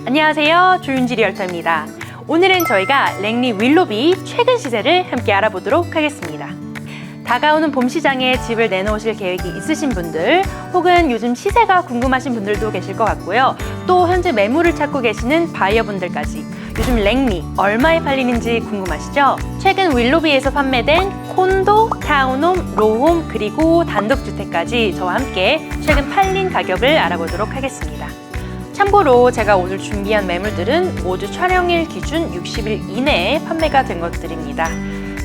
안녕하세요, 조윤지 리얼터입니다. 오늘은 저희가 랭리 윌로비 최근 시세를 함께 알아보도록 하겠습니다. 다가오는 봄 시장에 집을 내놓으실 계획이 있으신 분들, 혹은 요즘 시세가 궁금하신 분들도 계실 것 같고요. 또 현재 매물을 찾고 계시는 바이어분들까지 요즘 랭리 얼마에 팔리는지 궁금하시죠? 최근 윌로비에서 판매된 콘도, 타운홈, 로홈, 그리고 단독주택까지 저와 함께 최근 팔린 가격을 알아보도록 하겠습니다. 참고로 제가 오늘 준비한 매물들은 모두 촬영일 기준 60일 이내에 판매가 된 것들입니다.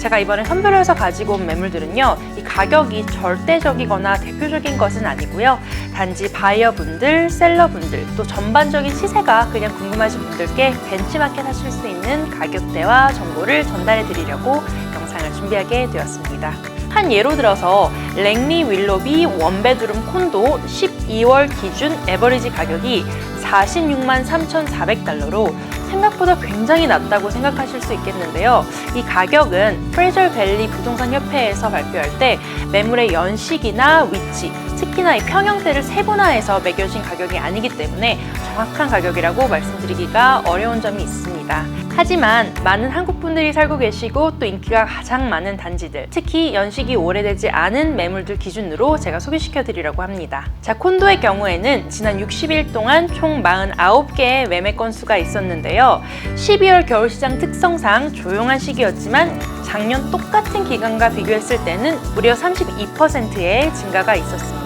제가 이번에 선별해서 가지고 온 매물들은요, 이 가격이 절대적이거나 대표적인 것은 아니고요. 단지 바이어분들, 셀러분들, 또 전반적인 시세가 그냥 궁금하신 분들께 벤치마켓 하실 수 있는 가격대와 정보를 전달해 드리려고 영상을 준비하게 되었습니다. 한 예로 들어서 랭리 윌로비 원베드룸 콘도 12월 기준 에버리지 가격이 46만 3,400달러로 생각보다 굉장히 낮다고 생각하실 수 있겠는데요. 이 가격은 프레저 밸리 부동산 협회에서 발표할 때 매물의 연식이나 위치, 특히나 이 평형대를 세분화해서 매겨진 가격이 아니기 때문에 정확한 가격이라고 말씀드리기가 어려운 점이 있습니다. 하지만 많은 한국 분들이 살고 계시고 또 인기가 가장 많은 단지들, 특히 연식이 오래되지 않은 매물들 기준으로 제가 소개시켜 드리려고 합니다. 자, 콘도의 경우에는 지난 60일 동안 총 49개의 매매 건수가 있었는데요. 12월 겨울시장 특성상 조용한 시기였지만 작년 똑같은 기간과 비교했을 때는 무려 32%의 증가가 있었습니다.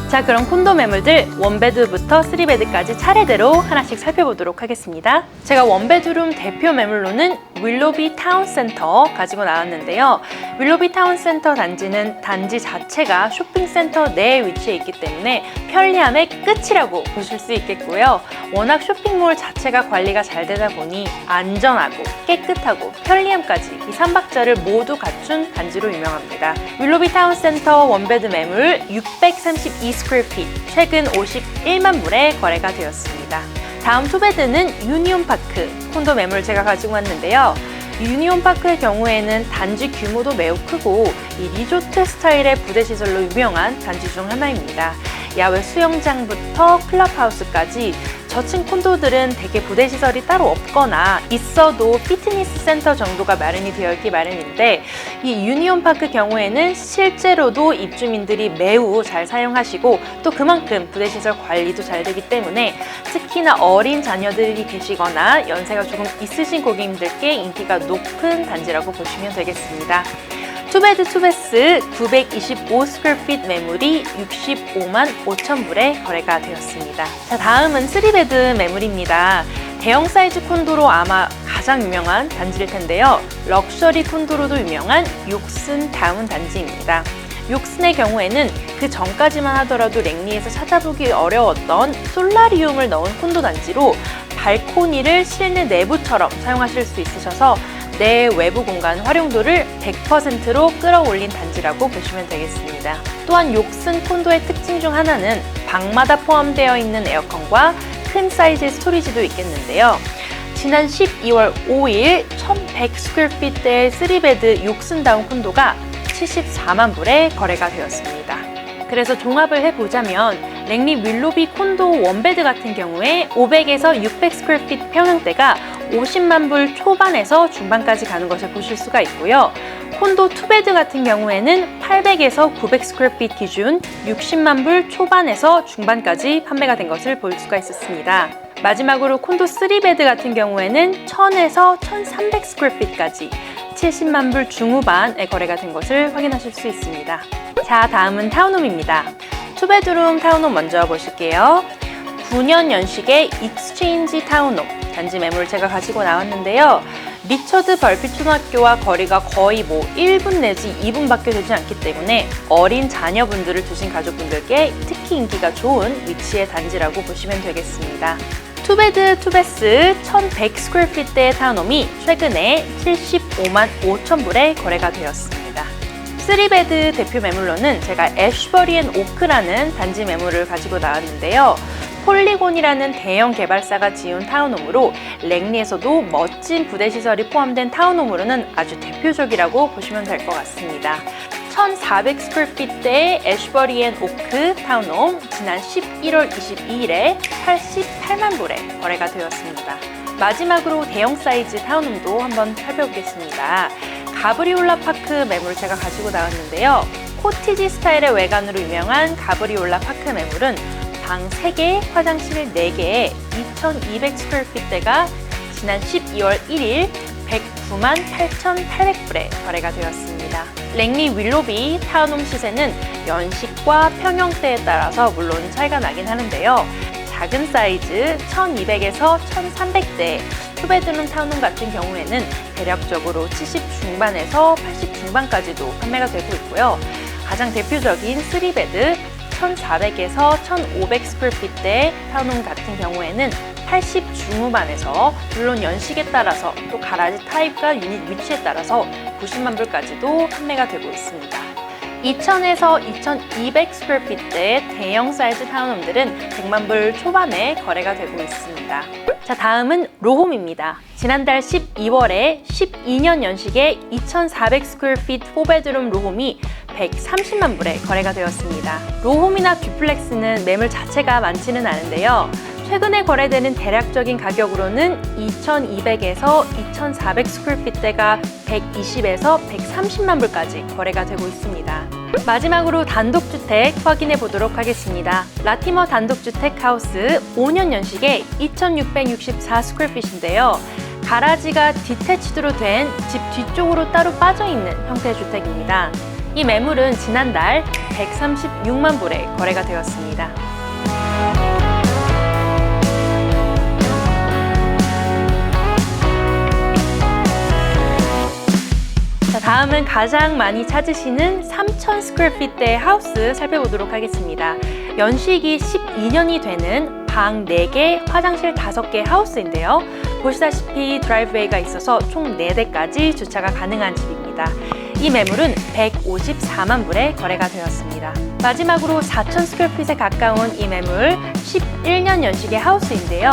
자, 그럼 콘도 매물들 원베드부터 3베드까지 차례대로 하나씩 살펴보도록 하겠습니다. 제가 원베드룸 대표 매물로는 윌로비 타운센터 가지고 나왔는데요. 윌로비 타운센터 단지는 단지 자체가 쇼핑센터 내에 위치해 있기 때문에 편리함의 끝이라고 보실 수 있겠고요. 워낙 쇼핑몰 자체가 관리가 잘 되다 보니 안전하고 깨끗하고 편리함까지 이 3박자를 모두 갖춘 단지로 유명합니다. 윌로비 타운센터 원베드 매물 632스퀘어핏, 최근 51만 불에 거래가 되었습니다. 다음 투베드는 유니온파크 콘도 매물 제가 가지고 왔는데요. 유니온파크의 경우에는 단지 규모도 매우 크고 이 리조트 스타일의 부대시설로 유명한 단지 중 하나입니다. 야외 수영장부터 클럽하우스까지 저층 콘도들은 대개 부대시설이 따로 없거나 있어도 피트니스 센터 정도가 마련이 되어 있기 마련인데, 이 유니온파크 경우에는 실제로도 입주민들이 매우 잘 사용하시고 또 그만큼 부대시설 관리도 잘 되기 때문에 특히나 어린 자녀들이 계시거나 연세가 조금 있으신 고객님들께 인기가 높은 단지라고 보시면 되겠습니다. 투베드 투베스 925스퀘어핏 매물이 65만 5천 불에 거래가 되었습니다. 자, 다음은 3베드 매물입니다. 대형 사이즈 콘도로 아마 가장 유명한 단지일 텐데요. 럭셔리 콘도로도 유명한 욕슨 타운 단지입니다. 욕슨의 경우에는 그 전까지만 하더라도 랭리에서 찾아보기 어려웠던 솔라리움을 넣은 콘도 단지로 발코니를 실내 내부처럼 사용하실 수 있으셔서 내 외부 공간 활용도를 100%로 끌어올린 단지라고 보시면 되겠습니다. 또한 욕슨 콘도의 특징 중 하나는 방마다 포함되어 있는 에어컨과 큰 사이즈의 스토리지도 있겠는데요. 지난 12월 5일 1100스퀘어핏대의 3베드 욕슨다운 콘도가 74만 불에 거래가 되었습니다. 그래서 종합을 해보자면 랭리 윌로비 콘도 원베드 같은 경우에 500에서 600스퀘어핏 평형대가 50만 불 초반에서 중반까지 가는 것을 보실 수가 있고요. 콘도 투베드 같은 경우에는 800에서 900스퀘어핏 기준 60만 불 초반에서 중반까지 판매가 된 것을 볼 수가 있었습니다. 마지막으로 콘도 3베드 같은 경우에는 1000에서 1300스퀘어핏까지 70만 불 중후반에 거래가 된 것을 확인하실 수 있습니다. 자, 다음은 타운홈입니다. 투베드룸 타운홈 먼저 보실게요. 9년 연식의 익스체인지 타운홈 단지 매물을 제가 가지고 나왔는데요. 리처드 벌핏 초등학교와 거리가 거의 1분 내지 2분밖에 되지 않기 때문에 어린 자녀분들을 두신 가족분들께 특히 인기가 좋은 위치의 단지라고 보시면 되겠습니다. 투베드 투베스 1100스퀘어핏대의 타운홈이 최근에 75만 5천 불에 거래가 되었습니다. 3베드 대표 매물로는 제가 애쉬버리 앤 오크라는 단지 매물을 가지고 나왔는데요. 폴리곤이라는 대형 개발사가 지은 타운홈으로 랭리에서도 멋진 부대시설이 포함된 타운홈으로는 아주 대표적이라고 보시면 될 것 같습니다. 1,400스퀘어피트의 애슈버리 앤 오크 타운홈 지난 11월 22일에 88만 불에 거래가 되었습니다. 마지막으로 대형 사이즈 타운홈도 한번 살펴보겠습니다. 가브리올라 파크 매물 제가 가지고 나왔는데요. 코티지 스타일의 외관으로 유명한 가브리올라 파크 매물은 방 3개, 화장실 4개에 2,200스퀘어피트가 지난 12월 1일 109만 8,800불에 거래가 되었습니다. 랭리 윌로비 타운홈 시세는 연식과 평형대에 따라서 물론 차이가 나긴 하는데요. 작은 사이즈 1,200에서 1,300대 투베드룸 타운홈 같은 경우에는 대략적으로 70 중반에서 80 중반까지도 판매가 되고 있고요. 가장 대표적인 3베드 1,400에서 1,500스퀘어피트의 타운홈 같은 경우에는 80 중후반에서 물론 연식에 따라서 또 가라지 타입과 유닛 위치에 따라서 90만 불까지도 판매가 되고 있습니다. 2,000에서 2,200스퀘어피트의 대형 사이즈 타운홈들은 100만 불 초반에 거래가 되고 있습니다. 자, 다음은 로홈입니다. 지난달 12월에 12년 연식의 2,400스퀘어피트 4베드룸 로홈이 130만 불에 거래가 되었습니다. 로홈이나 듀플렉스는 매물 자체가 많지는 않은데요. 최근에 거래되는 대략적인 가격으로는 2,200에서 2,400스퀘어피트가 120에서 130만 불까지 거래가 되고 있습니다. 마지막으로 단독주택 확인해 보도록 하겠습니다. 라티머 단독주택 하우스 5년 연식의 2,664스퀘어피트인데요. 가라지가 디태치드로 된 집 뒤쪽으로 따로 빠져있는 형태의 주택입니다. 이 매물은 지난달 136만 불에 거래가 되었습니다. 자, 다음은 가장 많이 찾으시는 3,000스퀘어피트의 하우스 살펴보도록 하겠습니다. 연식이 12년이 되는 방 4개, 화장실 5개 하우스인데요. 보시다시피 드라이브웨이가 있어서 총 4대까지 주차가 가능한 집입니다. 이 매물은 154만 불에 거래가 되었습니다. 마지막으로 4,000스퀘어핏에 가까운 이 매물 11년 연식의 하우스인데요.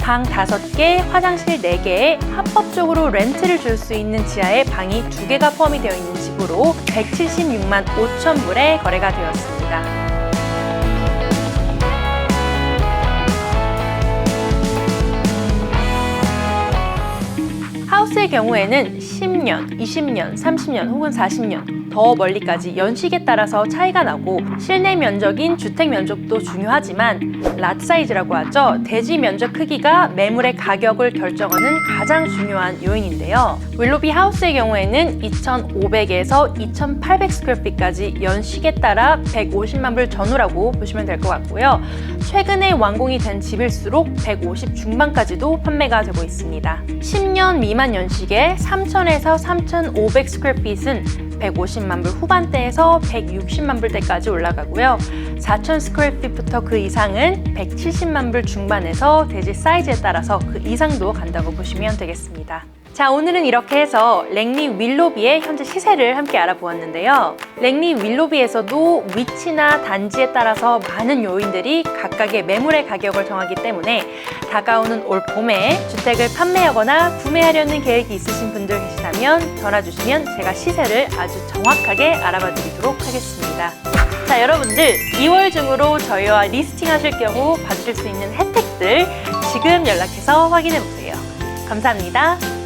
방 5개, 화장실 4개에 합법적으로 렌트를 줄 수 있는 지하에 방이 2개가 포함이 되어 있는 집으로 176만 5천 불에 거래가 되었습니다. 하우스의 경우에는 10년, 20년, 30년 혹은 40년 더 멀리까지 연식에 따라서 차이가 나고 실내 면적인 주택 면적도 중요하지만 랏 사이즈라고 하죠. 대지 면적 크기가 매물의 가격을 결정하는 가장 중요한 요인인데요. 윌로비 하우스의 경우에는 2,500에서 2,800스퀘어핏까지 연식에 따라 150만 불 전후라고 보시면 될 것 같고요. 최근에 완공이 된 집일수록 150 중반까지도 판매가 되고 있습니다. 10년 미만 연식의 3,000에서 3,500스퀘어핏은 150만 불 후반대에서 160만 불대까지 올라가고요. 4,000 스퀘어핏부터 그 이상은 170만 불 중반에서 대지 사이즈에 따라서 그 이상도 간다고 보시면 되겠습니다. 자, 오늘은 이렇게 해서 랭리 윌로비의 현재 시세를 함께 알아보았는데요. 랭리 윌로비에서도 위치나 단지에 따라서 많은 요인들이 각각의 매물의 가격을 정하기 때문에 다가오는 올 봄에 주택을 판매하거나 구매하려는 계획이 있으신 분들 계시다면 전화 주시면 제가 시세를 아주 정확하게 알아봐 드리도록 하겠습니다. 자, 여러분들 2월 중으로 저희와 리스팅 하실 경우 받으실 수 있는 혜택들 지금 연락해서 확인해 보세요. 감사합니다.